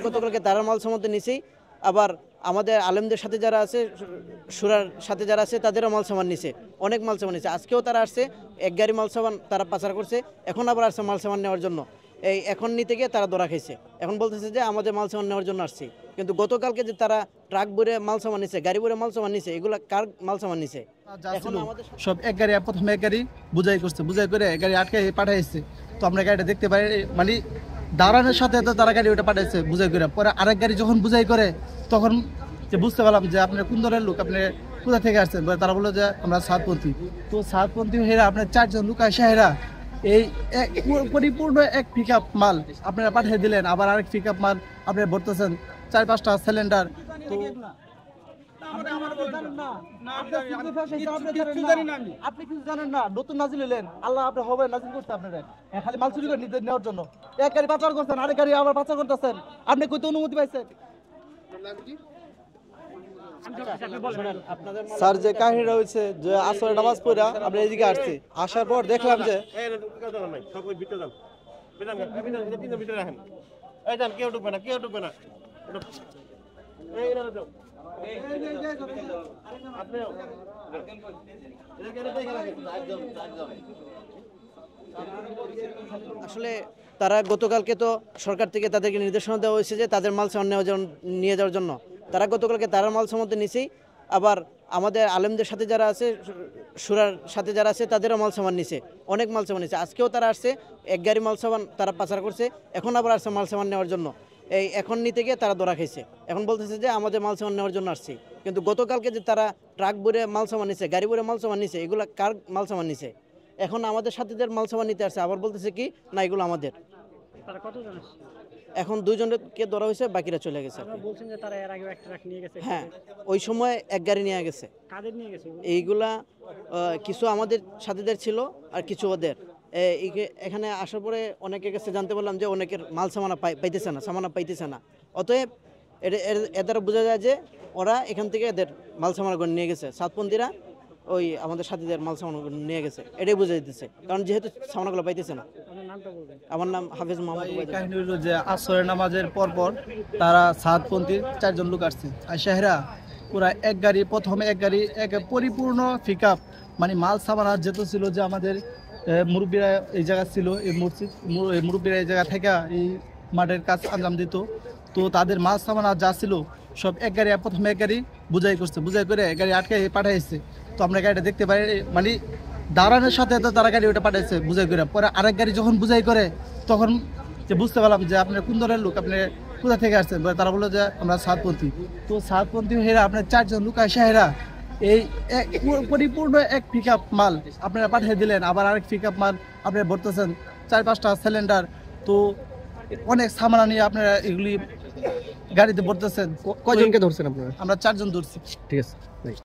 গতকালকে তারা মাল সামানতে নিছি, আবার আমাদের আলেমদের সাথে যারা আছে, সুরার সাথে যারা আছে তাদেরও মাল সামান নিছে, অনেক মাল সামান নিছে। আজকেও তারা আসছে, এক গাড়ি মাল সামান তারা পাচার করছে, এখন আবার আসছে মাল সামান নেওয়ার জন্য। এই এখন নিতে গিয়ে তারা ধরা খাইছে, এখন বলতেছে যে আমাদের মাল সামান নেওয়ার জন্য আসছি। কিন্তু গতকালকে যে তারা ট্রাক ভরে মাল সামান নিছে, গাড়ি ভরে মাল সামান নিছে, এগুলা কার মাল সামান নিছে? এখন আমাদের সব এক গাড়ি, প্রথমে এক গাড়ি বুঝাই করছে, বুঝাই করে গাড়ি আটকে পাঠাইছে। তো আমরা গাড়িটা দেখতে পাই, মানে দাঁড়ানোর সাথে তো তারা গাড়ি ওটা পাঠাইছে বুঝাই করে। পরে আরেক গাড়ি যখন বুঝাই করে তখন যে বুঝতে পারলাম যে আপনার কোন ধরনের লোক, আপনি কোথা থেকে আসছেন। তারা বললো যে আমরা সাতপন্থী। তো সাতপন্থী হেরা আপনার 4 জন লোক আসে হেরা এই পরিপূর্ণ এক পিক আপ মাল আপনারা পাঠিয়ে দিলেন, আবার আরেক পিক আপ মাল আপনি ভরতেছেন 4-5টা সিলিন্ডার। তো আপনি কিছু জানেন না, নতুন নাজিল হলেন, আল্লাহ আপনি হবে নাজিল করতে আপনারা খালি মাল চুরি করে নেওয়ার জন্য। এক গাড়ি পাচার করছেন, আরেক গাড়ি আবার পাচার করতেছেন, আপনি কইতে অনুমতি পাইছেন? স্যার, যে কাহিনীটা হয়েছে যে আসরের নামাজ পড়া আমরা এদিকে আসছি, আসার পর দেখলাম যে আসলে তারা গতকালকে তো সরকার থেকে তাদেরকে নির্দেশনা দেওয়া হয়েছে যে তাদের মাল সামান নিয়ে যাওয়ার জন্য। তারা গতকালকে তারা মাল সামানতে নিছেই, আবার আমাদের আলেমদের সাথে যারা আছে, সুরার সাথে যারা আছে তাদেরও মাল সামান নিছে, অনেক মাল সামান নিছে। আজকেও তারা আসছে, এক গাড়ি মাল সামান তারা পাচার করছে, এখন আবার আসছে মাল সামান নেওয়ার জন্য। এই এখন নিতে গিয়ে তারা ধরা খাইছে, এখন বলতেছে যে আমাদের মাল সামান নেওয়ার জন্য আসছি। কিন্তু গতকালকে যে তারা ট্রাক ভরে মাল সামান নিছে, গাড়ি ভরে মাল সামান নিছে, এগুলা কার মাল সামান নিছে? এখন আমাদের সাথীদের মাল সামান নিতে আসছে, আবার বলতেছে কি না এগুলো আমাদের। এখন 2 জনকে ধরা হয়েছে, বাকিরা চলে গেছে। হ্যাঁ, ওই সময় এক গাড়ি নিয়ে গেছে। এইগুলা কিছু আমাদের সাথীদের ছিল আর কিছু ওদের। এখানে আসার পরে অনেকের কাছে জানতে পারলাম যে অনেকের মাল সামানা পাইতেছে না। অতএব এর দ্বারা বোঝা যায় যে ওরা এখান থেকে এদের মাল সামানাগুলো নিয়ে গেছে, সাতপন্থীরা ওই আমাদের সাথীদের মাল সামানাগুলো নিয়ে গেছে, এটাই বুঝে দিতেছে, কারণ যেহেতু সামানাগুলো পাইতেছে না। আমার নাম হাফেজ মোহাম্মদ। কাহিনী হলো যে আসরের নামাজের পর তারা সাতপন্থীর 4 জন লোক আসছে, আর শাহরা পুরা এক গাড়ি, প্রথমে এক গাড়ি এক পরিপূর্ণ পিক আপ, মানে মাল সামানা যেত ছিল যে আমাদের মুরব্বীরা এই জায়গা ছিল, এই মসজিদ মুরব্বীরা এই জায়গা থেকে এই মাঠের কাজ আঞ্জাম দিত। তো তাদের মাল সামানা যা ছিল সব এক গাড়ি, প্রথমে এক গাড়ি বুঝাই করছে, বুঝাই করে গাড়ি আটকে পাঠাইছে। তো আমরা গাড়িটা দেখতে পাই, মানে দাঁড়ানোর সাথে তো তারা গাড়ি ওটা পাঠাইছে বুঝাই করে। পরে আরেক গাড়ি যখন বুঝাই করে তখন যে বুঝতে পারলাম যে আপনার কোন ধরনের লোক, আপনি কোথা থেকে আসছেন। তারা বললো যে আমরা সাতপন্থী। তো সাতপন্থী হেরা আপনার 4 জন লোক আসে হেরা এই পরিপূর্ণ এক পিক আপ মাল আপনারা পাঠিয়ে দিলেন, আবার আরেক পিক আপ মাল আপনি ভরতেছেন 4-5টা সিলিন্ডার। তো অনেক সামানা নিয়ে আপনারা এগুলি গাড়িতে ভরতেছেন। কয়জনকে ধরছেন আপনারা? আমরা 4 জন ধরছি। ঠিক আছে।